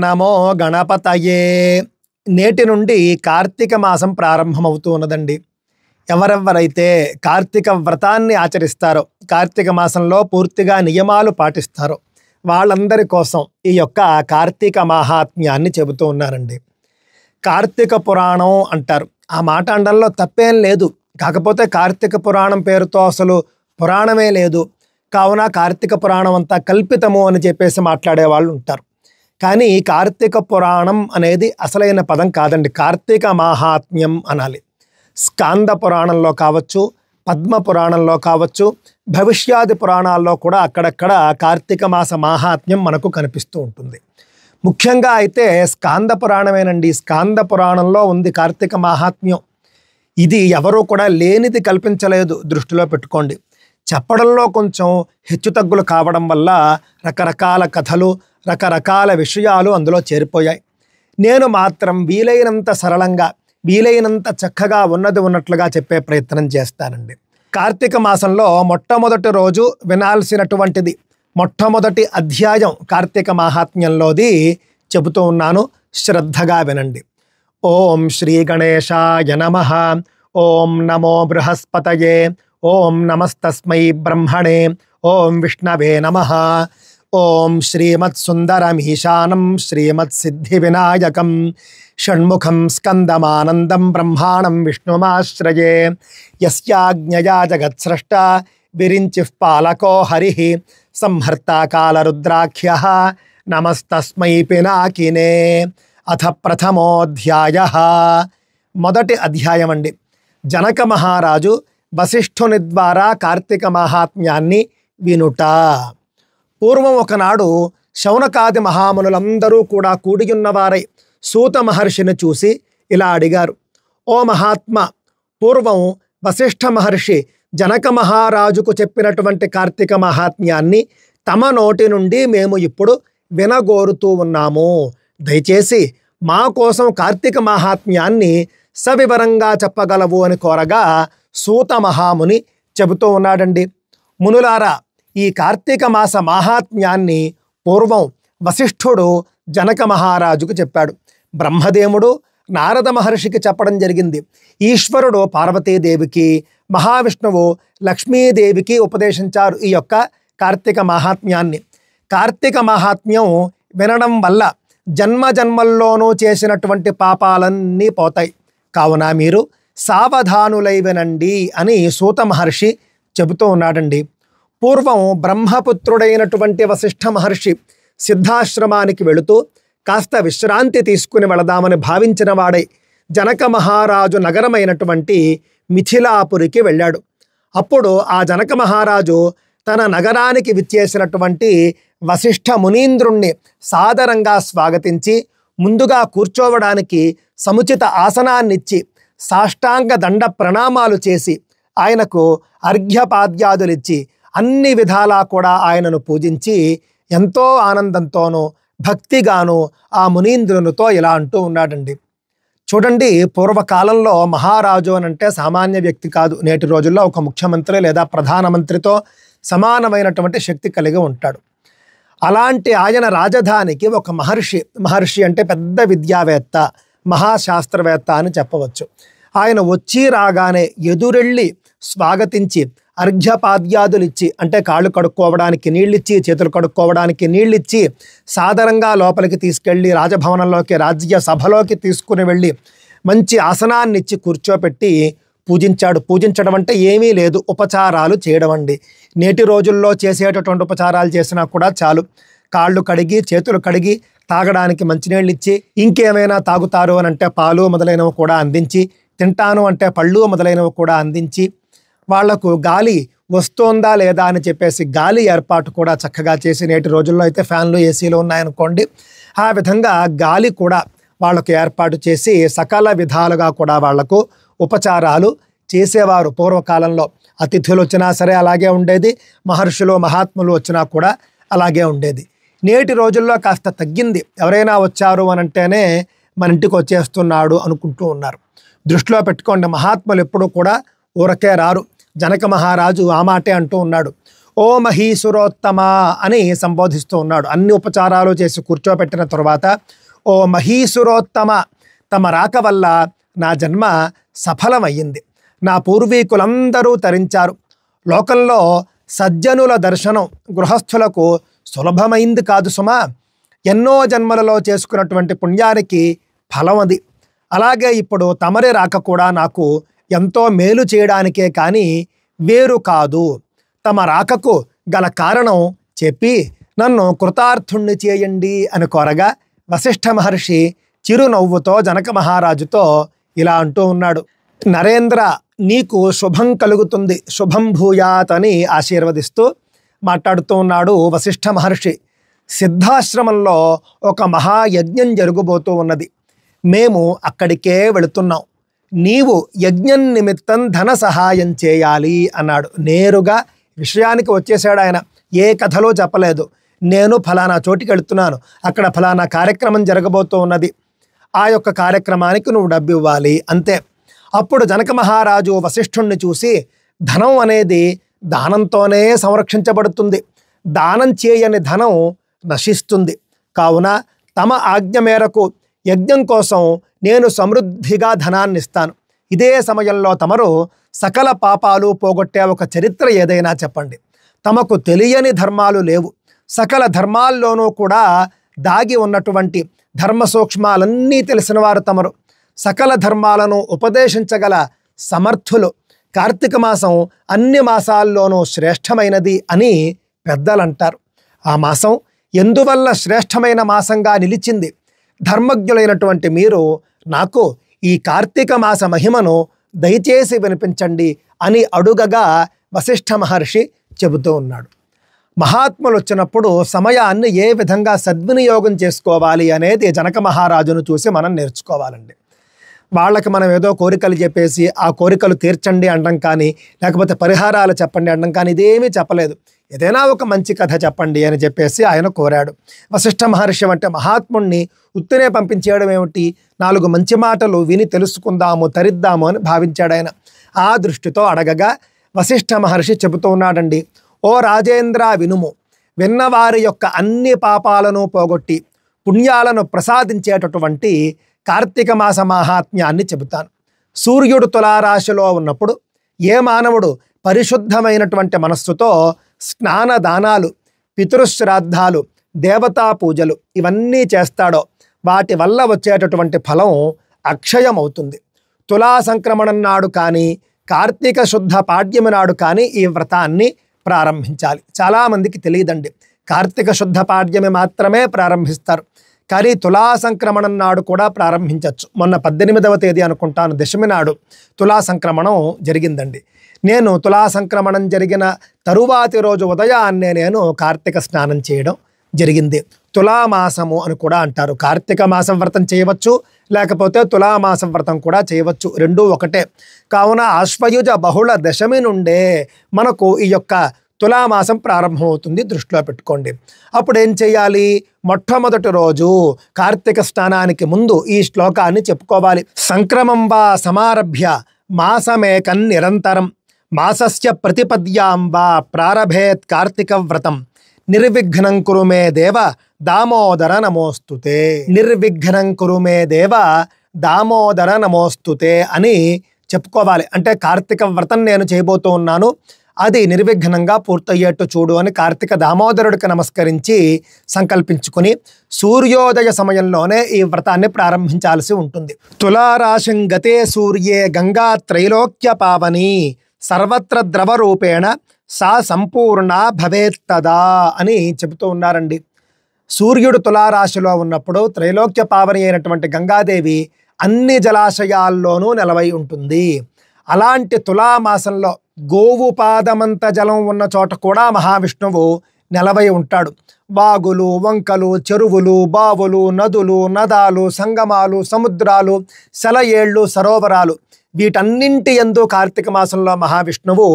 నమో గణపతయే. నేటి నుండి కార్తీక మాసం ప్రారంభమవుతూ ఉన్నదండి. ఎవరెవరైతే కార్తీక వ్రతాన్ని ఆచరిస్తారో, కార్తీక మాసంలో పూర్తిగా నియమాలు పాటిస్తారో వాళ్ళందరి కోసం ఈ యొక్క కార్తీక మాహాత్మ్యాన్ని చెబుతూ ఉన్నారండి. కార్తీక పురాణం అంటారు. ఆ మాట అనడంలో తప్పేం లేదు. కాకపోతే కార్తీక పురాణం పేరుతో అసలు పురాణమే లేదు, కావున కార్తీక పురాణం అంతా కల్పితము అని చెప్పేసి మాట్లాడే వాళ్ళు ఉంటారు. కానీ కార్తీక పురాణం అనేది అసలైన పదం కాదండి. కార్తీక మాహాత్మ్యం అనాలి. స్కాంద పురాణంలో కావచ్చు, పద్మ పురాణంలో కావచ్చు, భవిష్యాది పురాణాల్లో కూడా అక్కడక్కడ కార్తీక మాస మాహాత్మ్యం మనకు కనిపిస్తూ ఉంటుంది. ముఖ్యంగా అయితే స్కాంద పురాణమేనండి. స్కాంద పురాణంలో ఉంది కార్తీక మాహాత్మ్యం. ఇది ఎవరూ కూడా లేనిది కల్పించలేదు, దృష్టిలో పెట్టుకోండి. చెప్పడంలో కొంచెం హెచ్చుతగ్గులు కావడం వల్ల రకరకాల కథలు, రకరకాల విషయాలు అందులో చేరిపోయాయి. నేను మాత్రం వీలైనంత సరళంగా, వీలైనంత చక్కగా ఉన్నది ఉన్నట్లుగా చెప్పే ప్రయత్నం చేస్తానండి. కార్తీక మాసంలో మొట్టమొదటి రోజు వినాల్సినటువంటిది, మొట్టమొదటి అధ్యాయం కార్తీక మాహాత్మ్యంలోది చెబుతూ ఉన్నాను, శ్రద్ధగా వినండి. ఓం శ్రీ గణేశాయ నమః. ఓం నమో బృహస్పతయే. ఓం నమస్తస్మై బ్రహ్మణే. ఓం విష్ణవే నమః. ఓం శ్రీమత్సుందరమీశానం శ్రీమత్సిద్ధి వినాయకం షణ్ముఖం స్కందమానందం బ్రహ్మాణం విష్ణుమాశ్రయే. యస్యాజ్ఞయా జగత్స్రష్ట విరించిః పాలకో హరిః సంహర్తా కాలరుద్రాఖ్యః నమస్తస్మై పినాకినే. అథ ప్రథమోధ్యాయః. మొదటి అధ్యాయం అండి. జనక మహారాజు వశిష్ఠుని ద్వారా కార్తీక మాహాత్మ్యాన్ని వినుట. పూర్వం ఒకనాడు శౌనకాది మహామునులందరూ కూడా కూడియున్నవారై సూత మహర్షిని చూసి ఇలా అడిగారు. ఓ మహాత్మ, పూర్వం వశిష్ఠ మహర్షి జనక మహారాజుకు చెప్పినటువంటి కార్తీక మహాత్మ్యాన్ని తమ నోటి నుండి మేము ఇప్పుడు వినగోరుతూ ఉన్నాము. దయచేసి మా కోసం కార్తీక మహాత్మ్యాన్ని సవివరంగా చెప్పగలవు అని కోరగా సూత మహాముని చెబుతూ ఉన్నాడండి. మునులారా, ఈ కార్తీక మాస మాహాత్మ్యాన్ని పూర్వం వశిష్ఠుడు జనక మహారాజుకు చెప్పాడు. బ్రహ్మదేవుడు నారద మహర్షికి చెప్పడం జరిగింది. ఈశ్వరుడు పార్వతీదేవికి, మహావిష్ణువు లక్ష్మీదేవికి ఉపదేశించారు ఈ యొక్క కార్తీక మాహాత్మ్యాన్ని. కార్తీక మాహాత్మ్యం వినడం వల్ల జన్మ జన్మల్లోనూ చేసినటువంటి పాపాలన్నీ పోతాయి. కావున మీరు సావధానులై వినండి అని సూత మహర్షి చెబుతూ ఉన్నాడండి. పూర్వం బ్రహ్మపుత్రుడైనటువంటి వశిష్ఠ మహర్షి సిద్ధాశ్రమానికి వెళుతూ కాస్త విశ్రాంతి తీసుకుని వెళదామని భావించిన వాడై జనక మహారాజు నగరమైనటువంటి మిథిలాపురికి వెళ్ళాడు. అప్పుడు ఆ జనక మహారాజు తన నగరానికి విచ్చేసినటువంటి వశిష్ఠ మునీంద్రుణ్ణి సాదరంగా స్వాగతించి ముందుగా కూర్చోవడానికి సముచిత ఆసనాన్నిచ్చి సాష్టాంగ దండ ప్రణామాలు చేసి ఆయనకు అర్ఘ్యపాద్యాదులిచ్చి అన్ని విధాలా కూడా ఆయనను పూజించి ఎంతో ఆనందంతోనూ భక్తిగాను ఆ మునీంద్రునితో ఇలా అంటూ ఉన్నాడండి. చూడండి, పూర్వకాలంలో మహారాజు అని అంటే సామాన్య వ్యక్తి కాదు. నేటి రోజుల్లో ఒక ముఖ్యమంత్రి లేదా ప్రధానమంత్రితో సమానమైనటువంటి శక్తి కలిగి ఉంటాడు. అలాంటి ఆయన రాజధానికి ఒక మహర్షి అంటే పెద్ద విద్యావేత్త, మహాశాస్త్రవేత్త అని చెప్పవచ్చు. ఆయన వచ్చి రాగానే ఎదురెళ్ళి స్వాగతించి అర్ఘ్యపాద్యాదులిచ్చి, అంటే కాళ్ళు కడుక్కోవడానికి నీళ్ళిచ్చి, చేతులు కడుక్కోవడానికి నీళ్ళిచ్చి సాదరంగా లోపలికి తీసుకెళ్ళి రాజభవనంలోకి, రాజ్య సభలోకి తీసుకుని వెళ్ళి మంచి ఆసనాన్నిచ్చి కూర్చోపెట్టి పూజించాడు. పూజించడం అంటే ఏమీ లేదు, ఉపచారాలు చేయడం అండి. నేటి రోజుల్లో చేసేటటువంటి ఉపచారాలు చేసినా కూడా చాలు. కాళ్ళు కడిగి, చేతులు కడిగి, తాగడానికి మంచినీళ్ళు ఇచ్చి, ఇంకేమైనా తాగుతారు అని అంటే పాలు మొదలైనవి కూడా అందించి, తింటాను అంటే పళ్ళు మొదలైనవి కూడా అందించి, వాళ్లకు గాలి వస్తోందా లేదా అని చెప్పేసి గాలి ఏర్పాటు కూడా చక్కగా చేసి, నేటి రోజుల్లో అయితే ఫ్యాన్లు, ఏసీలు ఉన్నాయనుకోండి, ఆ విధంగా గాలి కూడా వాళ్లకు ఏర్పాటు చేసి సకల విధాలుగా కూడా వాళ్లకు ఉపచారాలు చేసేవారు. పూర్వకాలంలో అతిథులు వచ్చినా సరే అలాగే ఉండేది, మహర్షులు మహాత్ములు వచ్చినా కూడా అలాగే ఉండేది. నేటి రోజుల్లో కాస్త తగ్గింది. ఎవరైనా వచ్చారు అని అంటేనే మన ఇంటికి వచ్చేస్తున్నాడు అనుకుంటూ ఉన్నారు. దృష్టిలో పెట్టుకోండి, మహాత్ములు ఎప్పుడూ కూడా ఊరకే రారు. జనక మహారాజు ఆ మాటే అంటూ ఉన్నాడు. ఓ మహీసురోత్తమ అని సంబోధిస్తూ ఉన్నాడు. అన్ని ఉపచారాలు చేసి కూర్చోబెట్టిన తరువాత ఓ మహీసురోత్తమ, తమ రాక వల్ల నా జన్మ సఫలమయ్యింది. నా పూర్వీకులందరూ తరించారు. లోకంలో సజ్జనుల దర్శనం గృహస్థులకు సులభమైంది కాదు సుమా. ఎన్నో జన్మలలో చేసుకున్నటువంటి పుణ్యానికి ఫలం అది. అలాగే ఇప్పుడు తమరి రాక కూడా నాకు ఎంతో మేలు చేయడానికే కానీ వేరు కాదు. తమ రాకకు గల కారణం చెప్పి నన్ను కృతార్థుణ్ణి చేయండి అని కోరగా వశిష్ఠ మహర్షి చిరునవ్వుతో జనక మహారాజుతో ఇలా అంటూ ఉన్నాడు. నరేంద్ర, నీకు శుభం కలుగుతుంది, శుభం భూయాత్ అని ఆశీర్వదిస్తూ మాట్లాడుతూ ఉన్నాడు వశిష్ఠ మహర్షి. సిద్ధాశ్రమంలో ఒక మహాయజ్ఞం జరగబోతూ ఉన్నది. మేము అక్కడికే వెళుతున్నాం. నీవు యజ్ఞం నిమిత్తం ధన సహాయం చేయాలి అన్నాడు. నేరుగా విషయానికి వచ్చేసాడు ఆయన. ఏ కథలో చెప్పలేదు. నేను ఫలానా చోటికి వెళుతున్నాను, అక్కడ ఫలానా కార్యక్రమం జరగబోతూ ఉన్నది, ఆ యొక్క కార్యక్రమానికి నువ్వు డబ్బు ఇవ్వాలి, అంతే. అప్పుడు జనక మహారాజు వశిష్ఠుణ్ణి చూసి, ధనం అనేది దానంతోనే సంరక్షించబడుతుంది, దానం చేయని ధనం నశిస్తుంది. కావున తమ ఆజ్ఞ మేరకు యజ్ఞం కోసం నేను సమృద్ధిగా ధనాన్ని ఇస్తాను. ఇదే సమయంలో తమరు సకల పాపాలు పోగొట్టే ఒక చరిత్ర ఏదైనా చెప్పండి. తమకు తెలియని ధర్మాలు లేవు. సకల ధర్మాల్లోనూ కూడా దాగి ఉన్నటువంటి ధర్మ సూక్ష్మాలన్నీ తెలిసిన వారు తమరు. సకల ధర్మాలను ఉపదేశించగల సమర్థులు. కార్తీక మాసం అన్ని మాసాల్లోనూ శ్రేష్టమైనది అని పెద్దలు అంటారు. ఆ మాసం ఎందువల్ల శ్రేష్టమైన మాసంగా నిలిచింది? ధర్మజ్ఞులైనటువంటి మీరు నాకు ఈ కార్తీక మాస మహిమను దయచేసి వినిపించండి అని అడుగగా వశిష్ఠ మహర్షి చెబుతూ ఉన్నాడు. మహాత్ములు వచ్చినప్పుడు సమయాన్ని ఏ విధంగా సద్వినియోగం చేసుకోవాలి అనేది జనక మహారాజును చూసి మనం నేర్చుకోవాలండి. వాళ్ళకి మనం ఏదో కోరికలు చెప్పేసి ఆ కోరికలు తీర్చండి అనడం కానీ, లేకపోతే పరిహారాలు చెప్పండి అనడం కానీ ఇదేమీ చెప్పలేదు. ఏదైనా ఒక మంచి కథ చెప్పండి అని చెప్పేసి ఆయన కోరాడు. వశిష్ఠ మహర్షి అంటే మహాత్ముణ్ణి ఉత్తినే పంపించేయడం ఏమిటి? 4 మంచి మాటలు విని తెలుసుకుందాము, తరిద్దాము అని భావించాడు ఆయన. ఆ దృష్టితో అడగగా వశిష్ఠ మహర్షి చెబుతూ ఉన్నాడండి. ఓ రాజేంద్ర, వినుము. విన్నవారి యొక్క అన్ని పాపాలను పోగొట్టి పుణ్యాలను ప్రసాదించేటటువంటి కార్తీక మాస మహాత్మ్యాన్ని చెబుతాను. సూర్యుడు తులారాశిలో ఉన్నప్పుడు ఏ మానవుడు పరిశుద్ధమైనటువంటి మనస్సుతో స్నాన దానాలు, పితృశ్రాద్ధాలు, దేవతా పూజలు ఇవన్నీ చేస్తాడో వాటి వల్ల వచ్చేటటువంటి ఫలం అక్షయమవుతుంది. తులా సంక్రమణం నాడు కానీ, కార్తీక శుద్ధ పాడ్యమి నాడు కానీ ఈ వ్రతాన్ని ప్రారంభించాలి. చాలామందికి తెలియదండి. కార్తీక శుద్ధ పాడ్యమి మాత్రమే ప్రారంభిస్తారు, కానీ తులా సంక్రమణం నాడు కూడా ప్రారంభించవచ్చు. మొన్న 18వ తేదీ అనుకుంటాను, దశమి నాడు తులా సంక్రమణం జరిగిందండి. నేను తులా సంక్రమణం జరిగిన తరువాతి రోజు ఉదయాన్నే నేను కార్తీక స్నానం చేయడం జరిగింది. తులామాసము అని కూడా అంటారు. కార్తీక మాసం వ్రతం చేయవచ్చు, లేకపోతే తులామాసం వ్రతం కూడా చేయవచ్చు, రెండూ ఒకటే. కావున ఆశ్వయుజ బహుళ దశమి నుండే మనకు ఈ యొక్క తులామాసం ప్రారంభమవుతుంది, దృష్టిలో పెట్టుకోండి. అప్పుడు ఏం చేయాలి? మొట్టమొదటి రోజు కార్తీక స్నానానికి ముందు ఈ శ్లోకాన్ని చెప్పుకోవాలి. సంక్రమం వా సమారభ్య మాసమేకం నిరంతరం మాసస్య ప్రతిపద్యాం వా ప్రారభేత్ కార్తీక వ్రతం నిర్విఘ్నం కురు మే దేవ దామోదర నమోస్తుతే. నిర్విఘ్నం కురు మే దేవ దామోదర నమోస్తుతే అని చెప్పుకోవాలి. అంటే కార్తీక వ్రతం నేను చేయబోతూ ఉన్నాను, అది నిర్విఘ్నంగా పూర్తయ్యేట్టు చూడు అని కార్తీక దామోదరుడికి నమస్కరించి సంకల్పించుకుని సూర్యోదయ సమయంలోనే ఈ వ్రతాన్ని ప్రారంభించాల్సి ఉంటుంది. తులారాశిం గతే సూర్యే గంగా త్రైలోక్య పావని సర్వత్ర ద్రవ రూపేణ సా సంపూర్ణ భవేత్తదా అని చెబుతూ ఉన్నారండి. సూర్యుడు తులారాశిలో ఉన్నప్పుడు త్రైలోక్య పావని అయినటువంటి గంగాదేవి అన్ని జలాశయాల్లోనూ నెలవై ఉంటుంది. అలాంటి తులామాసంలో గోవు పాదమంత జలం ఉన్న చోట కూడా మహావిష్ణువు నెలవై ఉంటాడు. వాగులు, వంకలు, చెరువులు, బావులు, నదులు, నదాలు, సంగమాలు, సముద్రాలు, సెలయేళ్ళు, సరోవరాలు వీటన్నింటి యందు కార్తీక మాసంలో మహావిష్ణువు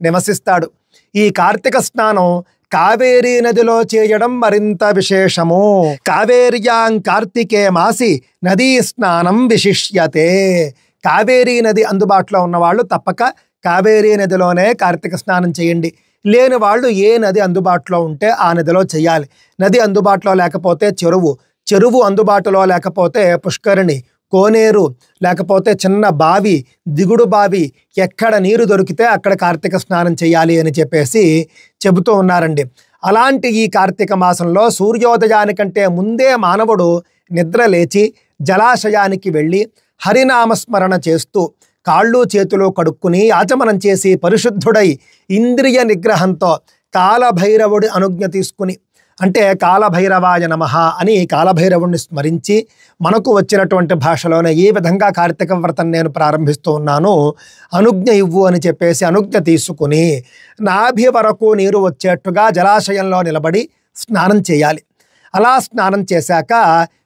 నివసిస్తాడు. ఈ కార్తీక స్నానం కావేరీ నదిలో చేయడం మరింత విశేషము. కావేర్యాం కార్తికే మాసి నదీ స్నానం విశిష్యతే. కావేరీ నది అందుబాటులో ఉన్నవాళ్ళు తప్పక కావేరీ నదిలోనే కార్తీక స్నానం చేయండి. లేని వాళ్ళు ఏ నది అందుబాటులో ఉంటే ఆ నదిలో చేయాలి. నది అందుబాటులో లేకపోతే చెరువు అందుబాటులో లేకపోతే పుష్కరిణి, కోనేరు, లేకపోతే చిన్న బావి, దిగుడు బావి, ఎక్కడ నీరు దొరికితే అక్కడ కార్తీక స్నానం చేయాలి అని చెప్పేసి చెబుతూ ఉన్నారండి. అలాంటి ఈ కార్తీక మాసంలో సూర్యోదయానికంటే ముందే మానవుడు నిద్ర లేచి జలాశయానికి వెళ్ళి హరినామస్మరణ చేస్తూ కాళ్ళు చేతులు కడుక్కుని ఆచమనం చేసి పరిశుద్ధుడై ఇంద్రియ నిగ్రహంతో కాలభైరవుడి అనుజ్ఞ తీసుకుని, అంటే కాలభైరవాయ నమః అని కాలభైరవుడిని స్మరించి మనకు వచ్చినటువంటి భాషలోనే ఈ విధంగా కార్తీక వ్రతం నేను ప్రారంభిస్తూ ఉన్నాను, అనుజ్ఞ ఇవ్వు అని చెప్పేసి అనుజ్ఞ తీసుకుని నాభి వరకు నీరు వచ్చేట్టుగా జలాశయంలో నిలబడి స్నానం చేయాలి. అలా స్నానం చేశాక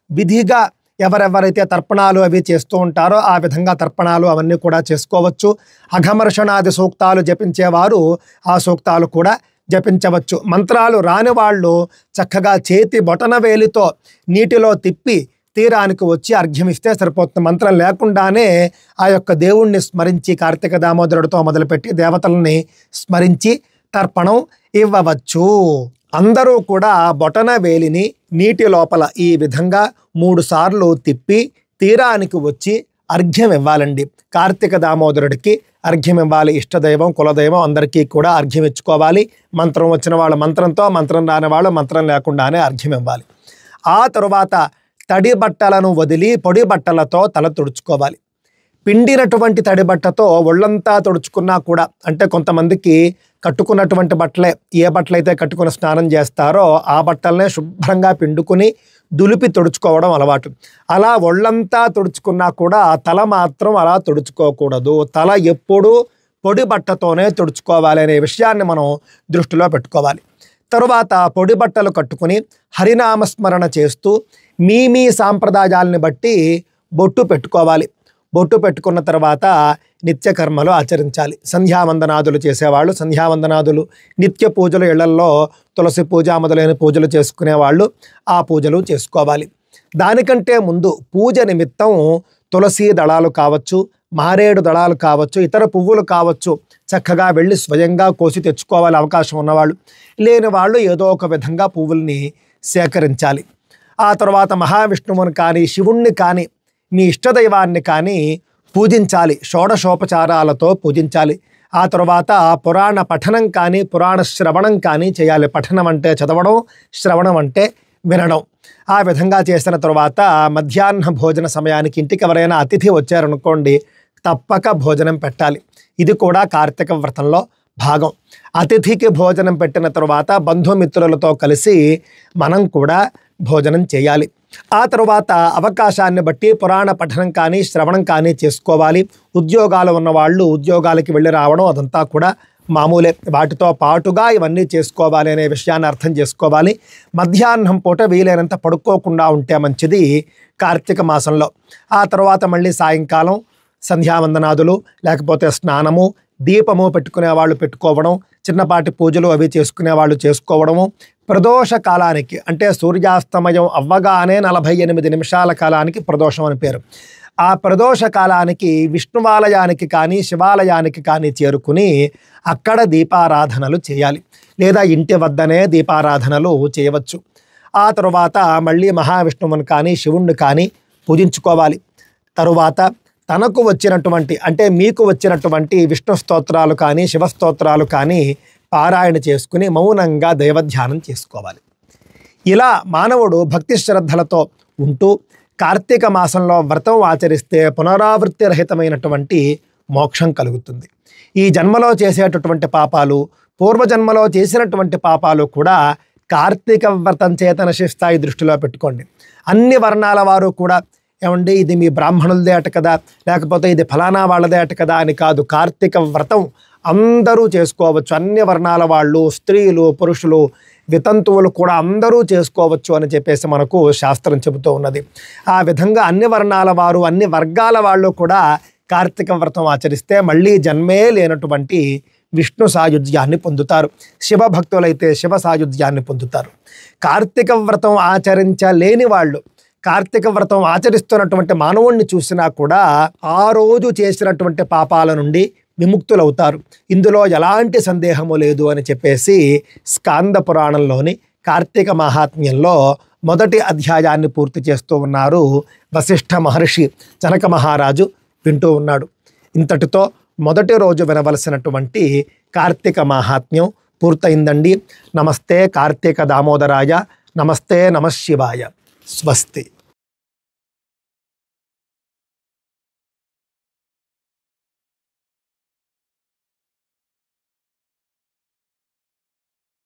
విధిగా ఎవరెవరైతే తర్పణాలు అవి చేస్తూ ఉంటారో ఆ విధంగా తర్పణాలు అవన్నీ కూడా చేసుకోవచ్చు. అఘమర్షణాది సూక్తాలు జపించేవారు ఆ సూక్తాలు కూడా జపించవచ్చు. మంత్రాలు రాని వాళ్ళు చక్కగా చేతి బొటన వేలితో నీటిలో తిప్పి తీరానికి వచ్చి అర్ఘ్యమిస్తే సరిపోతుంది. మంత్రం లేకుండానే ఆ యొక్క దేవుణ్ణి స్మరించి కార్తీక దామోదరుడితో మొదలుపెట్టి దేవతలని స్మరించి తర్పణం ఇవ్వవచ్చు. అందరూ కూడా బొటన వేలిని నీటి లోపల ఈ విధంగా 3 సార్లు తిప్పి తీరానికి వచ్చి అర్ఘ్యం ఇవ్వాలండి. కార్తీక దామోదరుడికి అర్ఘ్యం ఇవ్వాలి. ఇష్టదైవం కులదైవం అందరికీ కూడా అర్ఘ్యం ఇచ్చుకోవాలి. మంత్రం వచ్చిన వాళ్ళు మంత్రంతో, మంత్రం రాని వాళ్ళు మంత్రం లేకుండానే అర్ఘ్యం ఇవ్వాలి. ఆ తరువాత తడి బట్టలను వదిలి పొడి బట్టలతో తల తుడుచుకోవాలి. పిండినటువంటి తడి బట్టతో ఒళ్ళంతా తుడుచుకున్నా కూడా, అంటే కొంతమందికి కట్టుకున్నటువంటి బట్టలే, ఏ బట్టలైతే కట్టుకుని స్నానం చేస్తారో ఆ బట్టలనే శుభ్రంగా పిండుకుని దులిపి తుడుచుకోవడం అలవాటు. అలా ఒళ్ళంతా తుడుచుకున్నా కూడా తల మాత్రం అలా తుడుచుకోకూడదు. తల ఎప్పుడూ పొడి బట్టతోనే తుడుచుకోవాలి అనే విషయాన్ని మనం దృష్టిలో పెట్టుకోవాలి. తరువాత పొడి బట్టలు కట్టుకుని హరినామస్మరణ చేస్తూ మీ సాంప్రదాయాలని బట్టి బొట్టు పెట్టుకోవాలి. బొట్టు పెట్టుకున్న తర్వాత నిత్యకర్మలు ఆచరించాలి. సంధ్యావందనాదులు చేసేవాళ్ళు సంధ్యావందనాదులు, నిత్య పూజలు, ఇళ్లల్లో తులసి పూజ మొదలైన పూజలు చేసుకునేవాళ్ళు ఆ పూజలు చేసుకోవాలి. దానికంటే ముందు పూజ నిమిత్తం తులసి దళాలు కావచ్చు, మారేడు దళాలు కావచ్చు, ఇతర పువ్వులు కావచ్చు, చక్కగా వెళ్ళి స్వయంగా కోసి తెచ్చుకోవాలి అవకాశం ఉన్నవాళ్ళు. లేని వాళ్ళు ఏదో ఒక విధంగా పువ్వుల్ని సేకరించాలి. ఆ తర్వాత మహావిష్ణువుని కానీ శివుణ్ణి కానీ మీ ఇష్టదైవాన్ని కానీ పూజించాలి. షోడశోపచారాలతో పూజించాలి. ఆ తర్వాత పురాణ పఠనం కానీ పురాణ శ్రవణం కానీ చేయాలి. పఠనం అంటే చదవడం, శ్రవణం అంటే వినడం. ఆ విధంగా చేసిన తర్వాత మధ్యాహ్న భోజన సమయానికి ఇంటికి ఎవరైనా అతిథి వచ్చారనుకోండి, తప్పక భోజనం పెట్టాలి. ఇది కూడా కార్తీక వ్రతంలో భాగం. అతిథికి భోజనం పెట్టిన తర్వాత బంధుమిత్రులతో కలిసి మనం కూడా భోజనం చేయాలి. ఆ తరువాత అవకాశాన్ని బట్టి పురాణ పఠనం కానీ శ్రవణం కానీ చేసుకోవాలి. ఉద్యోగాలు ఉన్నవాళ్ళు ఉద్యోగాలకి వెళ్ళి రావడం అదంతా కూడా మామూలే. వాటితో పాటుగా ఇవన్నీ చేసుకోవాలి అనే విషయాన్ని అర్థం చేసుకోవాలి. మధ్యాహ్నం పూట వీలైనంత పడుకోకుండా ఉంటే మంచిది కార్తీక మాసంలో. ఆ తర్వాత మళ్ళీ సాయంకాలం సంధ్యావందనాదులు, లేకపోతే స్నానము, దీపము పెట్టుకునే వాళ్ళు పెట్టుకోవడం, చిన్నపాటి పూజలు అవి చేసుకునే వాళ్ళు చేసుకోవడము. ప్రదోష కాలానికి, అంటే సూర్యాస్తమయం అవ్వగానే 48 నిమిషాల కాలానికి ప్రదోషం అని పేరు. ఆ ప్రదోష కాలానికి విష్ణువాలయానికి కానీ శివాలయానికి కానీ చేరుకుని అక్కడ దీపారాధనలు చేయాలి. లేదా ఇంటి వద్దనే దీపారాధనలు చేయవచ్చు. ఆ తరువాత మళ్ళీ మహావిష్ణువుని కానీ శివుణ్ణి కానీ పూజించుకోవాలి. తరువాత తనకు వచ్చినటువంటి, అంటే మీకు వచ్చినటువంటి విష్ణు స్తోత్రాలు కానీ శివస్తోత్రాలు కానీ పారాయణ చేసుకుని మౌనంగా దైవధ్యానం చేసుకోవాలి. ఇలా మానవుడు భక్తి శ్రద్ధలతో ఉంటూ కార్తీక మాసంలో వ్రతం ఆచరిస్తే పునరావృత్తి రహితమైనటువంటి మోక్షం కలుగుతుంది. ఈ జన్మలో చేసేటటువంటి పాపాలు, పూర్వజన్మలో చేసినటువంటి పాపాలు కూడా కార్తీక వ్రతం చేత నశిస్తాయి. దృష్టిలో పెట్టుకోండి. అన్ని వర్ణాల వారు కూడా, ఏమండి ఇది మీ బ్రాహ్మణులదే అట కదా, లేకపోతే ఇది ఫలానా వాళ్ళదే అట కదా అని కాదు. కార్తీక వ్రతం అందరూ చేసుకోవచ్చు. అన్ని వర్ణాల వాళ్ళు, స్త్రీలు, పురుషులు, వితంతువులు కూడా అందరూ చేసుకోవచ్చు అని చెప్పేసి మనకు శాస్త్రం చెబుతూ ఉన్నది. ఆ విధంగా అన్ని వర్ణాల వారు, అన్ని వర్గాల వాళ్ళు కూడా కార్తీక వ్రతం ఆచరిస్తే మళ్ళీ జన్మే లేనటువంటి విష్ణు సాయుధ్యాన్ని పొందుతారు. శివభక్తులైతే శివ సాయుధ్యాన్ని పొందుతారు. కార్తీక వ్రతం ఆచరించలేని వాళ్ళు, కార్తీక వ్రతం ఆచరిస్తున్నటువంటి మానవుణ్ణి చూసినా కూడా ఆ రోజు చేసినటువంటి పాపాల నుండి విముక్తులవుతారు. ఇందులో ఎలాంటి సందేహము లేదు అని చెప్పేసి స్కాంద పురాణంలోని కార్తీక మహాత్మ్యంలో మొదటి అధ్యాయాన్ని పూర్తి చేస్తూ ఉన్నారు వశిష్ఠ మహర్షి. జనక మహారాజు వింటూ ఉన్నాడు. ఇంతటితో మొదటి రోజు వినవలసినటువంటి కార్తీక మహాత్మ్యం పూర్తయిందండి. నమస్తే కార్తీక దామోదరాయ, నమస్తే నమః శివాయ. స్వస్తి.